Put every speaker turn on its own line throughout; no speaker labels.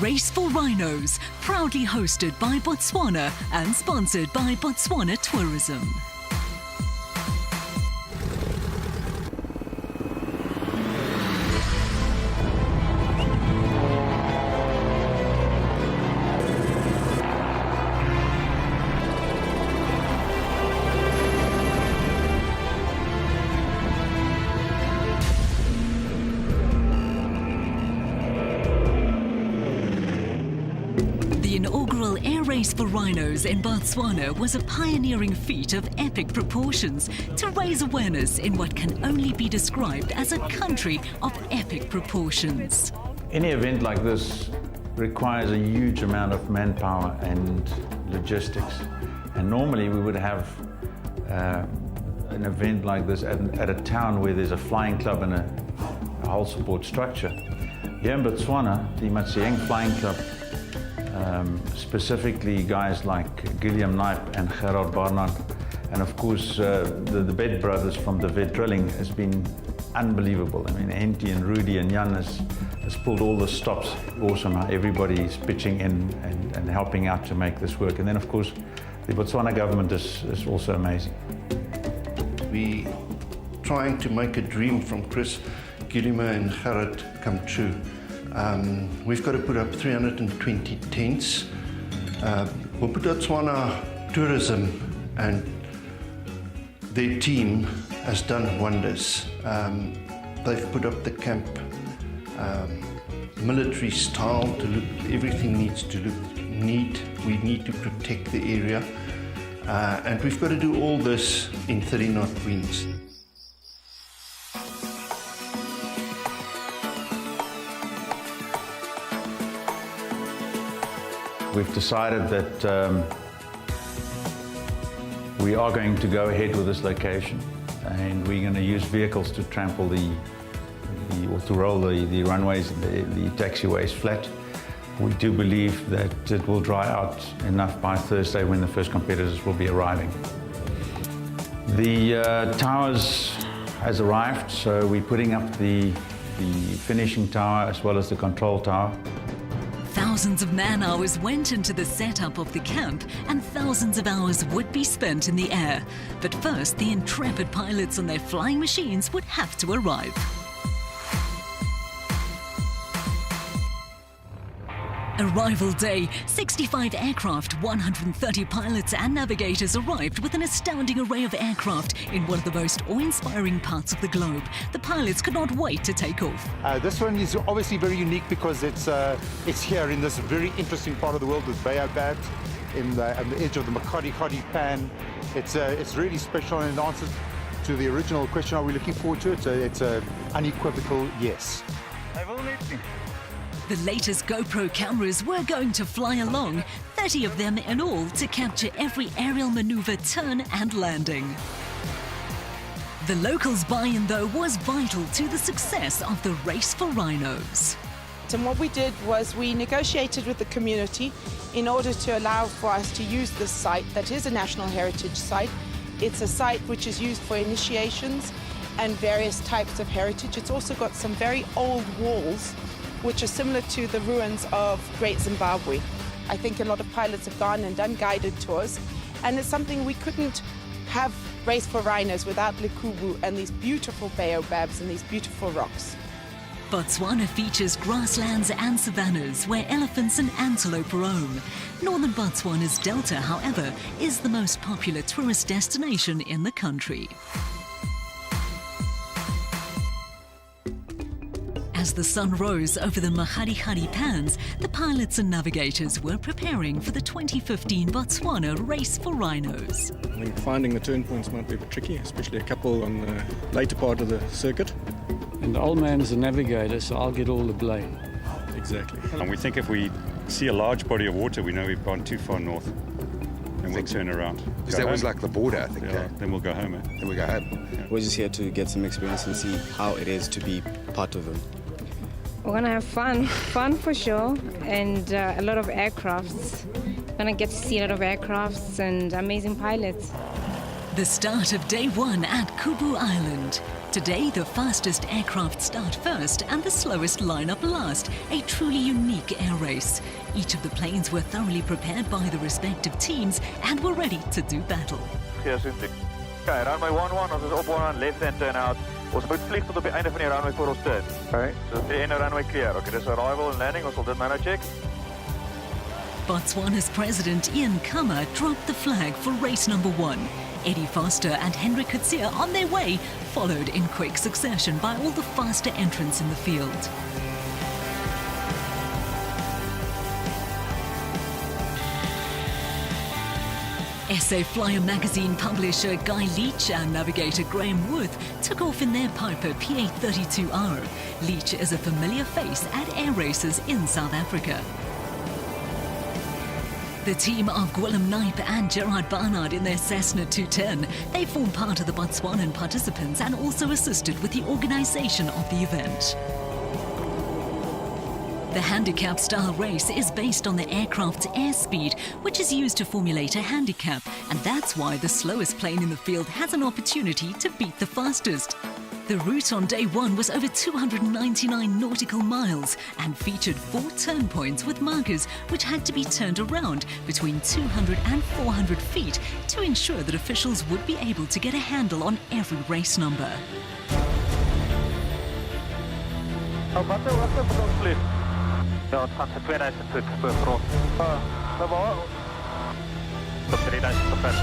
Race for Rhinos, proudly hosted by Botswana and sponsored by Botswana Tourism. The inaugural air race for rhinos in Botswana was a pioneering feat of epic proportions to raise awareness in what can only be described as a country of epic proportions.
Any event like this requires a huge amount of manpower and logistics. And normally we would have an event like this at a town where there's a flying club and a whole support structure. Here in Botswana, the Matsieng Flying Club, specifically guys like Gilliam Knipe and Gerard Barnard, and of course the Bed brothers from the Vet Drilling has been unbelievable. I mean, Henty and Rudy and Jan has pulled all the stops. Awesome how everybody is pitching in and helping out to make this work. And then of course the Botswana government is also amazing.
We trying to make a dream from Chris, Gilliam and Gerard come true. We've got to put up 320 tents. Botswana Tourism and their team has done wonders. They've put up the camp military style to look, everything needs to look neat. We need to protect the area. And we've got to do all this in 30-knot winds.
We've decided that we are going to go ahead with this location, and we're going to use vehicles to trample or to roll the runways and the taxiways flat. We do believe that it will dry out enough by Thursday when the first competitors will be arriving. The towers has arrived, so we're putting up the finishing tower as well as the control tower.
Thousands of man-hours went into the setup of the camp, and thousands of hours would be spent in the air. But first, the intrepid pilots on their flying machines would have to arrive. Arrival day, 65 aircraft, 130 pilots and navigators arrived with an astounding array of aircraft in one of the most awe-inspiring parts of the globe. The pilots could not wait to take off.
This one is obviously very unique because it's here in this very interesting part of the world with baobabs on the edge of the Makati Pan. It's really special, and it answers to the original question, are we looking forward to it? It's an unequivocal yes.
The latest GoPro cameras were going to fly along, 30 of them in all, to capture every aerial maneuver, turn and landing. The locals' buy-in, though, was vital to the success of the Race for Rhinos.
And what we did was we negotiated with the community in order to allow for us to use this site that is a National Heritage Site. It's a site which is used for initiations and various types of heritage. It's also got some very old walls which are similar to the ruins of Great Zimbabwe. I think a lot of pilots have gone and done guided tours, and it's something we couldn't have Race for Rhinos without LeKhubu and these beautiful baobabs and these beautiful rocks.
Botswana features grasslands and savannas where elephants and antelope roam. Northern Botswana's delta, however, is the most popular tourist destination in the country. As the sun rose over the Makati Pans, the pilots and navigators were preparing for the 2015 Botswana Race for Rhinos.
I think finding the turn points might be a bit tricky, especially a couple on the later part of the circuit.
And the old man's the navigator, so I'll get all the blame.
Exactly.
And we think if we see a large body of water, we know we've gone too far north, and we'll turn around.
Because that was like the border, I think.
Yeah, then we'll go home.
Then we go home.
Yeah.
We're just here to get some experience and see how it is to be part of them.
We're going to have fun for sure, and a lot of aircrafts. We're going to get to see a lot of aircrafts and amazing pilots.
The start of day one at LeKhubu Island. Today, the fastest aircraft start first and the slowest line up last, a truly unique air race. Each of the planes were thoroughly prepared by the respective teams and were ready to do battle.
Okay, runway 11, ons is op 11, left hand turn out. Ons moet vlieg tot op die einde van die runway voor ons turn. Okay. So die ene runway clear. Okay, dis arrival and landing, ons sal dit nou check.
Botswana's president Ian Khama dropped the flag for race number 1. Eddie Foster and Henry Coetzee on their way, followed in quick succession by all the faster entrants in the field. SA Flyer magazine publisher Guy Leach and navigator Graham Worth took off in their Piper PA32R. Leach is a familiar face at air races in South Africa. The team of Gwilym Knipe and Gerard Barnard in their Cessna 210, they form part of the Botswanan participants and also assisted with the organisation of the event. The handicap-style race is based on the aircraft's airspeed, which is used to formulate a handicap, and that's why the slowest plane in the field has an opportunity to beat the fastest. The route on day 1 was over 299 nautical miles and featured 4 turn points with markers which had to be turned around between 200 and 400 feet to ensure that officials would be able to get a handle on every race number.
Wat is ons vlieg? Ja, het gaan vir 2000 voet per grond. Waar? Tot 3000 voet.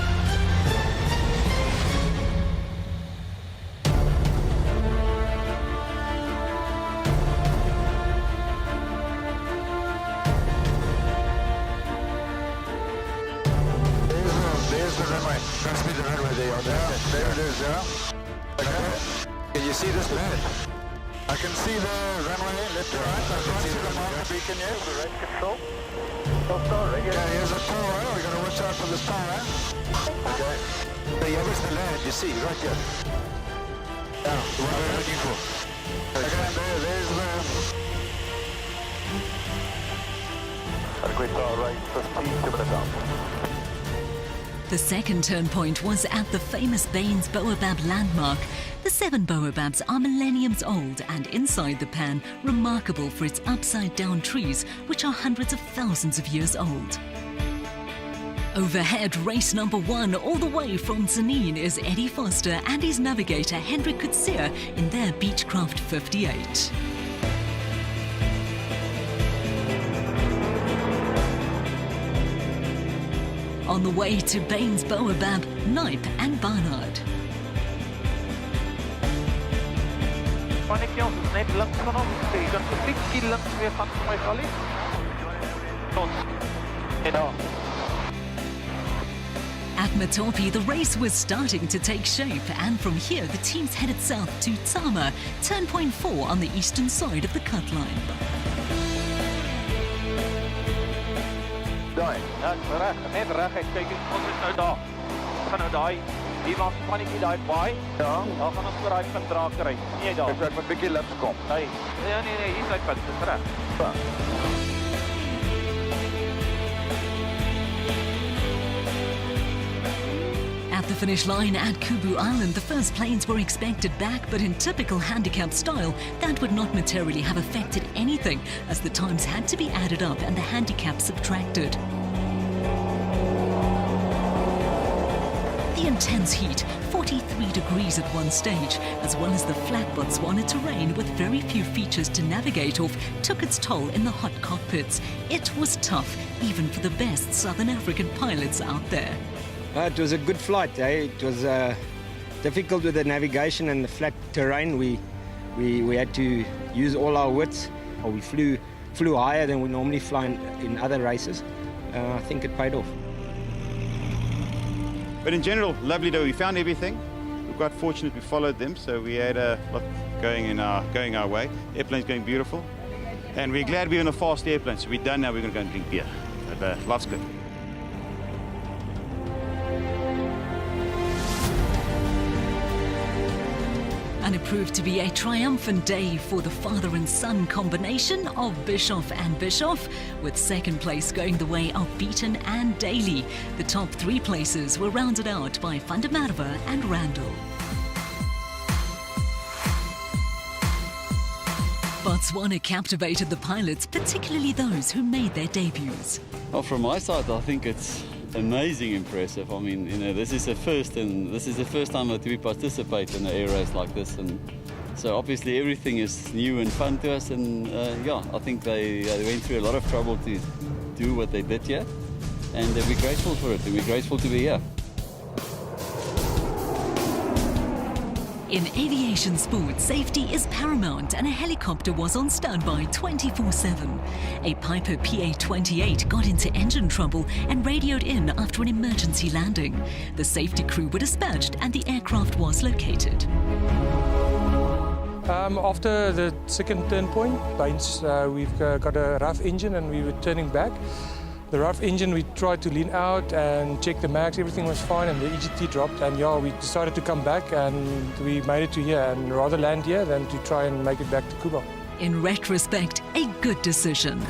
There's the runway. Transmit the runway there. There it is, yeah. Okay. Can you see this plane? I can see the runway left to right. I can't see the marker beacon yet.
The right control.
Okay, here's the tower. We're going to watch out for this tower. Okay. So here is the land, you see, right here. Yeah, the one we're looking for. Okay, and there's the...
Great tower, right, 15 minutes out.
The second turn point was at the famous Baines Baobab landmark. The 7 baobabs are millenniums old and inside the pan remarkable for its upside-down trees, which are hundreds of thousands of years old. Overhead, race number 1 all the way from Zanin is Eddie Foster and his navigator Henry Coetzee in their Beechcraft 58. On the way to Baines Baobab, Knipe and Barnard.
Pannetjie, ons is net links van ons. So jy kan so 10 links weer gaan vir my galie. Ons. En daar.
At Matopi, the race was starting to take shape, and from here the teams headed south to Tama, turn point 4 on the eastern side of the cut line.
Daai, reg, net reg. Kyk, ons is nou daar. Ons gaan nou daai, hier waar pannetjie daai baai. Ja, dan gaan ons vir daai punt draak kry. Nee, daar. Ek moet 'n bietjie lips kom. Nee, nee, hier is daai punt, dis reg. Ja.
At the finish line at LeKhubu Island, the first planes were expected back, but in typical handicap style, that would not materially have affected anything, as the times had to be added up and the handicap subtracted. The intense heat, 43 degrees at one stage, as well as the flat Botswana terrain with very few features to navigate off, took its toll in the hot cockpits. It was tough, even for the best Southern African pilots out there.
It was a good flight. It was difficult with the navigation and the flat terrain. We had to use all our wits. We flew higher than we normally fly in other races. I think it paid off.
But in general, lovely day. We found everything. We're quite fortunate we followed them, so we had a lot going our way. Airplane's going beautiful, and we're glad we're in a fast airplane. So we're done now. We're going to go and drink beer. But life's good.
And it proved to be a triumphant day for the father and son combination of Bischoff and Bischoff, with second place going the way of Beaton and Daly. The top 3 places were rounded out by Van der Merwe and Randall. Botswana captivated the pilots, particularly those who made their debuts.
Well, from my side, I think it's amazing impressive. I mean, this is a first, and this is the first time that we participate in an air race like this, and so obviously everything is new and fun to us, and yeah, I think they went through a lot of trouble to do what they did here, and we're grateful for it, and we're grateful to be here.
In aviation sport, safety is paramount, and a helicopter was on standby 24/7. A Piper PA-28 got into engine trouble and radioed in after an emergency landing. The safety crew were dispatched and the aircraft was located.
After the second turn point, we've got a rough engine and we were turning back. The rough engine, we tried to lean out and check the mags, everything was fine, and the EGT dropped, and yeah, we decided to come back and we made it to here, and rather land here than to try and make it back to Cuba.
In retrospect, a good decision.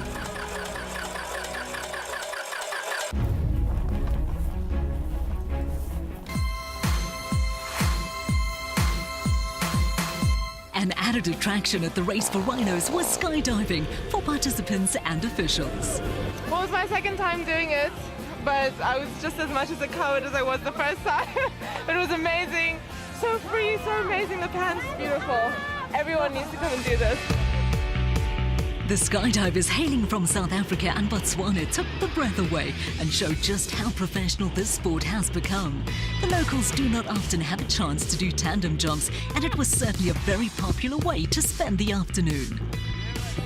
An added attraction at the race for Rhinos was skydiving for participants and officials.
Well, it was my second time doing it, but I was just as much as a coward as I was the first time. But it was amazing, so free, so amazing. The pan's beautiful. Everyone needs to come and do this.
The skydivers hailing from South Africa and Botswana took the breath away and showed just how professional this sport has become. The locals do not often have a chance to do tandem jumps, and it was certainly a very popular way to spend the afternoon.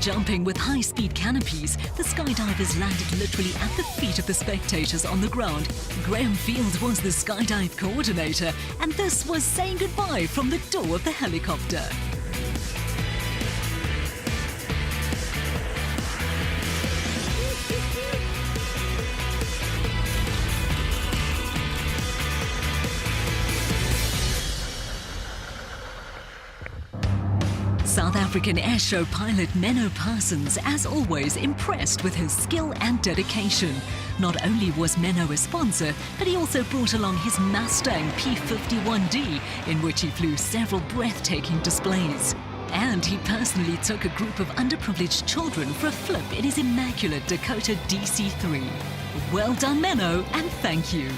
Jumping with high-speed canopies, the skydivers landed literally at the feet of the spectators on the ground. Graham Field was the skydive coordinator, and this was saying goodbye from the door of the helicopter. South African airshow pilot Menno Parsons, as always, impressed with his skill and dedication. Not only was Menno a sponsor, but he also brought along his Mustang P51D, in which he flew several breathtaking displays. And he personally took a group of underprivileged children for a flip in his immaculate Dakota DC-3. Well done, Menno, and thank you.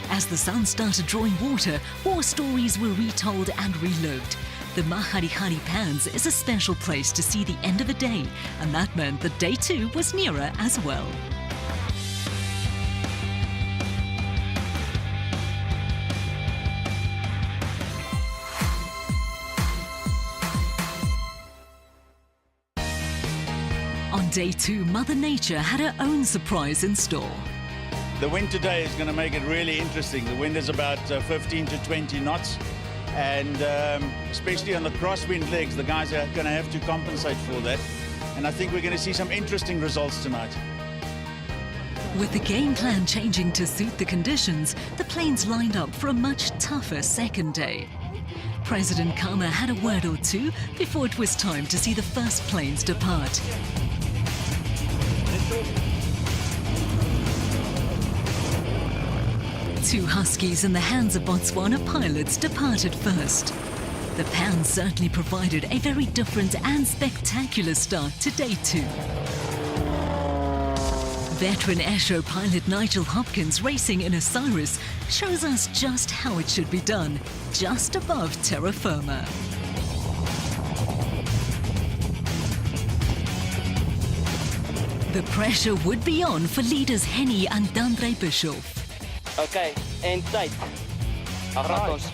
As the sun started drawing water, war stories were retold and relived. The Mahari Pans is a special place to see the end of a day, and that meant that day 2 was nearer as well. On day 2, Mother Nature had her own surprise in store.
The wind today is going to make it really interesting. The wind is about 15 to 20 knots. And especially on the crosswind legs, the guys are going to have to compensate for that. And I think we're going to see some interesting results tonight.
With the game plan changing to suit the conditions, the planes lined up for a much tougher second day. President Khama had a word or two before it was time to see the first planes depart. Two Huskies in the hands of Botswana pilots departed first. The Pans certainly provided a very different and spectacular start to day 2. Veteran airshow pilot Nigel Hopkins racing in Osiris shows us just how it should be done, just above terra firma. The pressure would be on for leaders Henny and Dandre Bischoff.
Okay, en tyd. Agrat ons.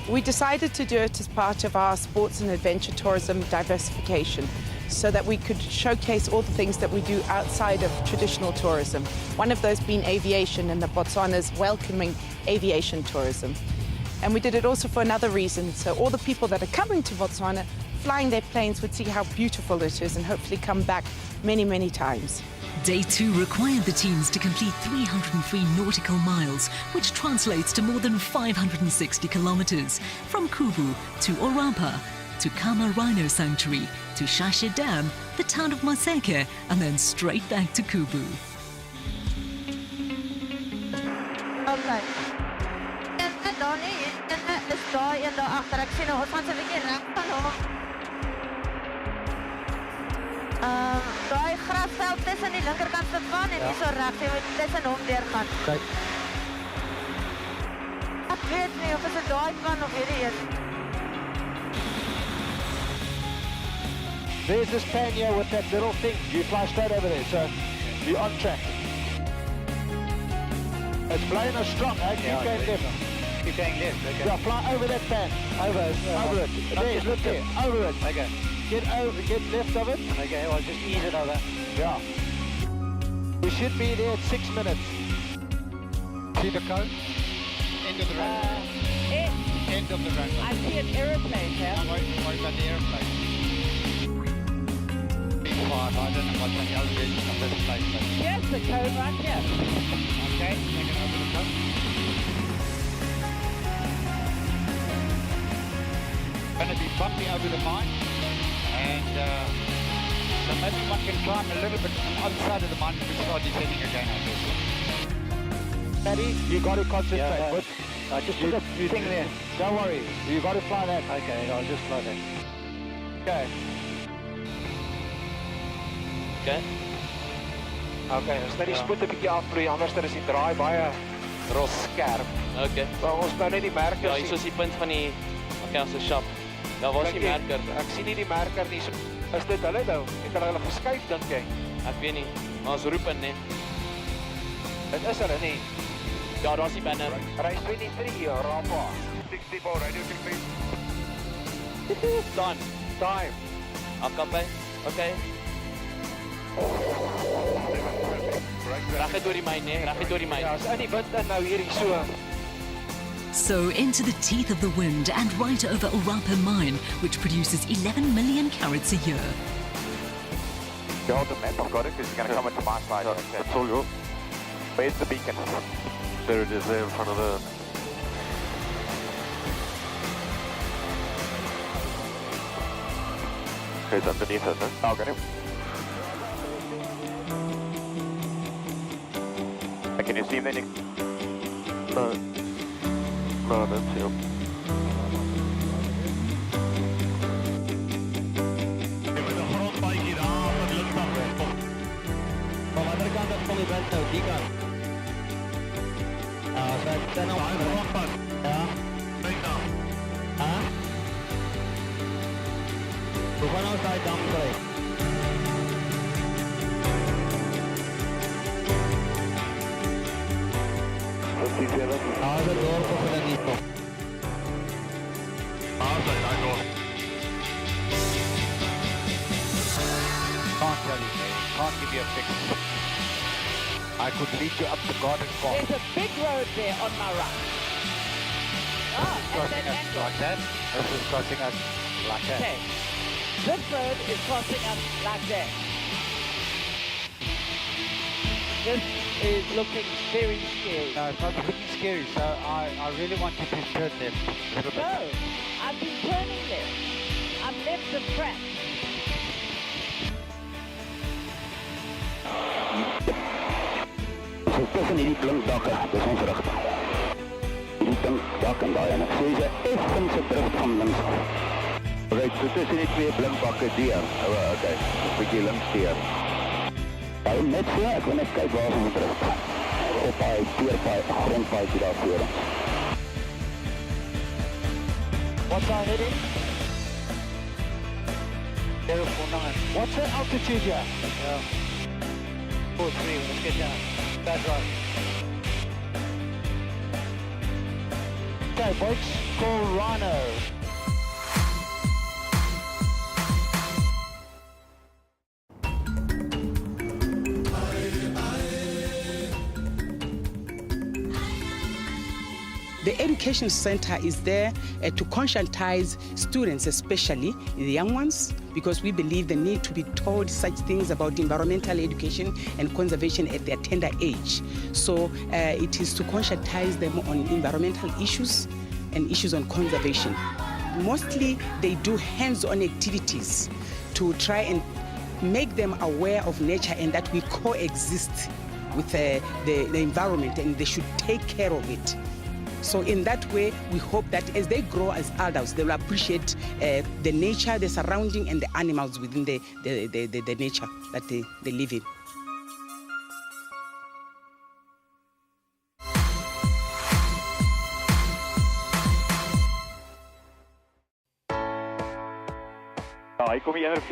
We decided to do it as part of our sports and adventure tourism diversification so that we could showcase all the things that we do outside of traditional tourism. One of those being aviation, and the Botswana's welcoming aviation tourism. And we did it also for another reason, so all the people that are coming to Botswana flying their planes would see how beautiful it is and hopefully come back many, many times.
Day 2 required the teams to complete 303 nautical miles, which translates to more than 560 kilometers, from Lekhubu to Orapa, to Kama Rhino Sanctuary, to Shashe Dam, the town of Maseke, and then straight back to Lekhubu.
Okay. een daar agter. Ek sien ons gaan so 'n bietjie reg van hom. Daai grasveld tussen die linkerkant se van en hier so reg, jy moet tussen hom deurgaan.
Kyk.
Ek weet nie of dit daai van of hierdie een.
There's this pan here with that little thing. You fly straight over there, so you're on track. It's blowing us strong, eh? Keep going left.
Keep going left, okay.
Yeah, fly over that pan. Over it. There, look there. Over it.
Okay.
Get left of it.
Okay, well, just ease it over.
Yeah. We should be there at 6 minutes. See the cone?
End of the runway. End of the runway.
I see an aeroplane here.
What about the aeroplane? I don't know what's on the other end of this place. But...
Here's the cone right here.
Okay, take it over the cone. Going to be bumpy over the mine, and so maybe one can climb a little bit on the other side of the mine and start descending again, I guess.
Paddy, you got to concentrate. But
just put a thing there.
don't worry, you got to fly that.
Okay, I'll just fly that.
Okay.
Okay.
Okay, ons net die spoed 'n bietjie afvloei, anders dan is die draai baie ros skerp.
Okay.
Maar ons nou net die merkers
Ja, hier is die punt van die okay, ons is sharp. Daar was die merker.
Ek sien nie die merker nie. Is dit hulle nou? Het hulle geskuif dink jy?
Ek weet nie, maar ons roep in, nee.
Dit is hulle nie.
Ja, daar's die banner.
Race 23, Rapa. 64, radio 16.
Time.
Time.
Akapai. Okay. Reg deur die myn, nee, reg deur die myn.
Ja, as in die wind in nou hierdie so.
So into the teeth of the wind and right over Orapa mine, which produces 11 million carats a year.
You hold the map, I've got it, because you're going to come into my side. Okay. That's all yours. Where's the beacon? There it is, there in front of the... Okay, it's underneath us, huh? I'll get him. Can you see him then? No. No, I don't see him.
Van de andere kant van die bent nou, die kant. Zo ten op. Ja. We gaan nou bij dam terug. Hou de door voor de niet nog.
Can't tell you, can't give you a fix. I could lead you up the garden path.
There's a big road there on my right.
Crossing us like that. This is crossing us like that.
Okay. This road is crossing us like that. This is looking very scary.
No, it's not looking scary, so I really want you to turn left a little bit.
No, I've been turning left. I'm left the track.
So tussen hierdie blinkdakke, dis ons rigting. Hierdie blinkdak en daai en ek sê sy effens se terug van links af. Okay, so tussen die twee blinkbakke deur. Okay, 'n bietjie links deur. Hou net so, ek wil net kyk waar ons moet terug. Op daai teerpaai, grondpaadjie daar voor ons.
What's our heading?
049.
What's the altitude here?
Yeah. 43, let's get down. That's right.
Okay, boats, call Rhino.
The Education Center is there to conscientize students, especially the young ones, because we believe they need to be told such things about environmental education and conservation at their tender age. So it is to conscientize them on environmental issues and issues on conservation. Mostly they do hands-on activities to try and make them aware of nature and that we coexist with the environment and they should take care of it. So in that way, we hope that as they grow as adults, they will appreciate the nature, the surrounding, and the animals within the nature that they live in.
Ja, hier kom die ander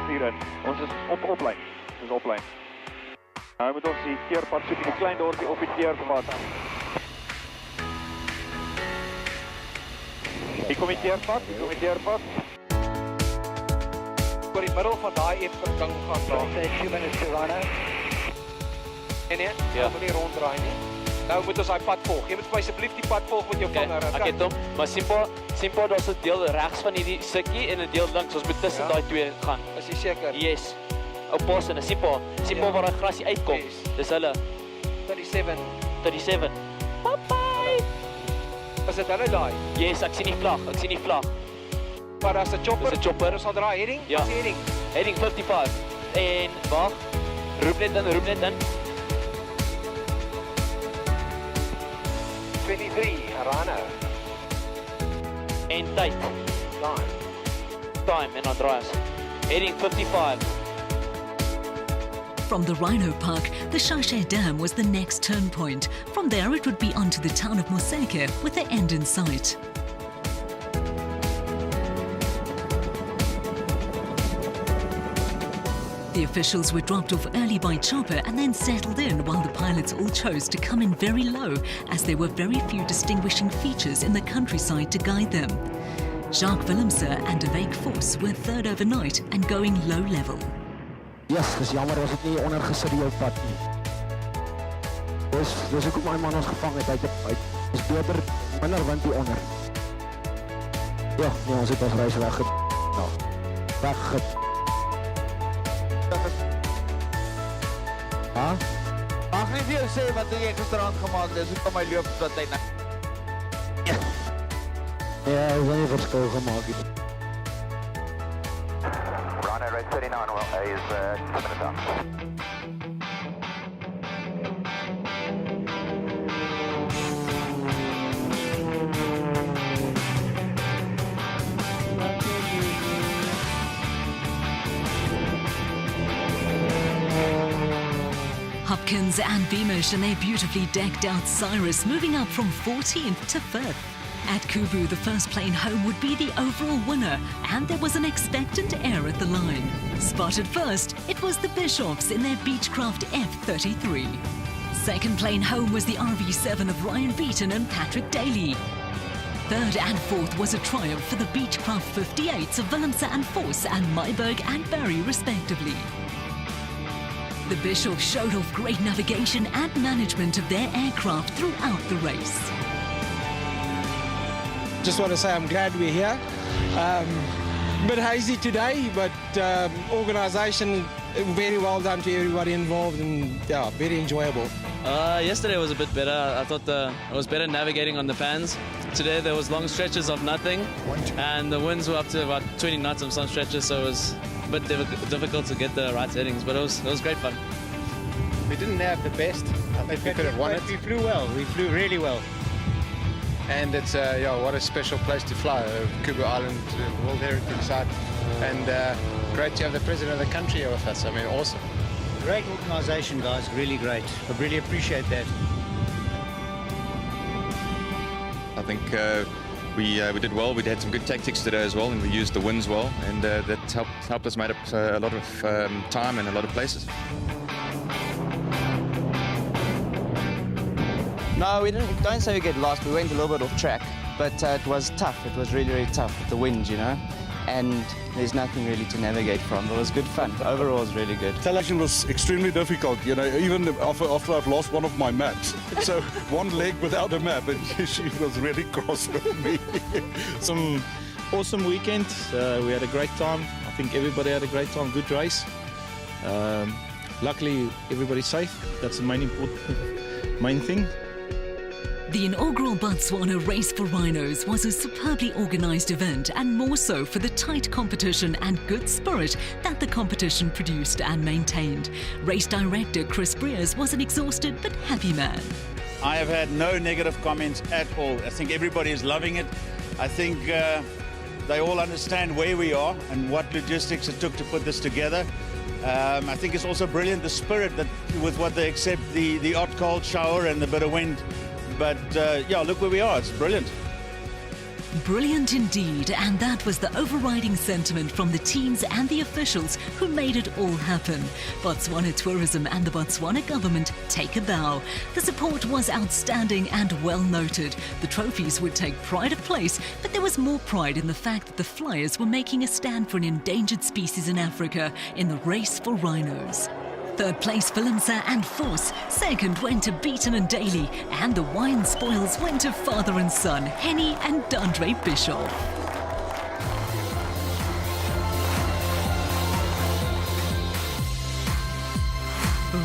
vier in. Ons is op oplyn. Dis oplyn. Nou moet ons die keerpad soek, die klein dorpie op die keerpad. Hier kom die keerpad, Oor die middel van daai eetvergang gaan daar. Say 2 minutes to Rhinos. Nee, moet nie ronddraai nie. Nou moet ons daai pad volg. Jy moet my asseblief die pad volg met jou vinger.
Ek het hom, maar Simpo, daar's 'n deel regs van hierdie stukkie en 'n deel links. Ons moet tussen daai twee gaan.
Is jy seker?
Yes. Ou pos en 'n Simpo waar daai grasie uitkom. Dis hulle. 37. Bye.
Is dit hulle daai?
Yes, ek sien die vlag.
Maar daar's 'n chopper.
Dis 'n chopper.
Ons sal draai heading.
Ja. Heading 55. En wag. Roep net in.
23, Rhino.
En tyd. Time en dan draai ons. Heading 55.
From the Rhino Park, the Shashe Dam was the next turn point. From there it would be on to the town of Moseke with the end in sight. The officials were dropped off early by chopper and then settled in while the pilots all chose to come in very low as there were very few distinguishing features in the countryside to guide them. Jacques Willemse and Awake Force were third overnight and going low level.
Yes, dis jammer was dit nie ondergesit die pad nie. Dis hoekom my man ons gevang het. Hy is beter minder wind hier onder. Ja, nee, ons het ons reis weg.
Mag nie vir jou sê wat jy gisterand gemaak het, hoe kom my loop tot tyd na?
Ja, ons het nie verskil gemaak het.
Rhino Red 39 is 2 minutes out.
Hopkins and Beamish and their beautifully decked out Cyrus moving up from 14th to 5th. At LeKhubu, the first plane home would be the overall winner, and there was an expectant air at the line. Spotted first, it was the Bishops in their Beechcraft F-33. Second plane home was the RV-7 of Ryan Beaton and Patrick Daly. Third and fourth was a triumph for the Beechcraft 58s of Willemse and Force and Myburg and Barry respectively. The Bishops showed off great navigation and management of their aircraft throughout the race.
Just want to say I'm glad we're here. A bit hazy today, but organisation very well done to everybody involved, and yeah, very enjoyable.
Yesterday was a bit better. I thought it was better navigating on the pans. Today there was long stretches of nothing, and the winds were up to about 20 knots on some stretches, so it was a bit difficult to get the right settings, but it was great fun.
We didn't have the best. I think we could have won it. We flew well. We flew really well. And it's what a special place to fly, LeKhubu Island, World Heritage Site, and great to have the President of the country here with us. I mean, awesome.
Great organisation, guys, really great. I really appreciate that.
I think we did well. We had some good tactics today as well, and we used the winds well, and that helped us made up a lot of time and a lot of places.
No, don't say we get lost. We went a little bit off track, but it was tough. It was really, really tough with the wind, you know, and there's nothing really to navigate from. It was good fun. Overall, it was really good.
Selection was extremely difficult, you know, even after I've lost one of my maps. So one leg without a map, and she was really cross with me.
Some awesome weekend. We had a great time. I think everybody had a great time. Good race. Luckily, everybody's safe. That's the main thing.
The inaugural Botswana Race for Rhinos was a superbly organised event, and more so for the tight competition and good spirit that the competition produced and maintained. Race director Chris Breers was an exhausted but happy man.
I have had no negative comments at all. I think everybody is loving it. I think they all understand where we are and what logistics it took to put this together. I think it's also brilliant, the spirit that with what they accept, the odd cold shower and the bit of wind. But yeah, look where we are. It's brilliant.
Brilliant indeed, and that was the overriding sentiment from the teams and the officials who made it all happen. Botswana Tourism and the Botswana government take a bow. The support was outstanding and well noted. The trophies would take pride of place, but there was more pride in the fact that the Flyers were making a stand for an endangered species in Africa in the race for rhinos. Third place for Limsa and Force. Second went to Beaton and Daly. And the wine spoils went to father and son, Henny and Dandre Bischoff.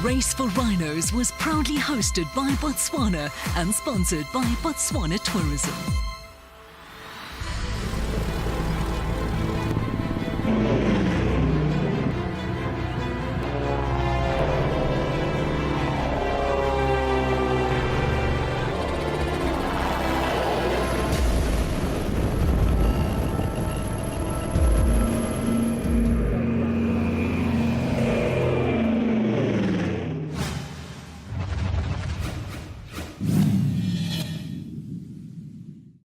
Race for Rhinos was proudly hosted by Botswana and sponsored by Botswana Tourism.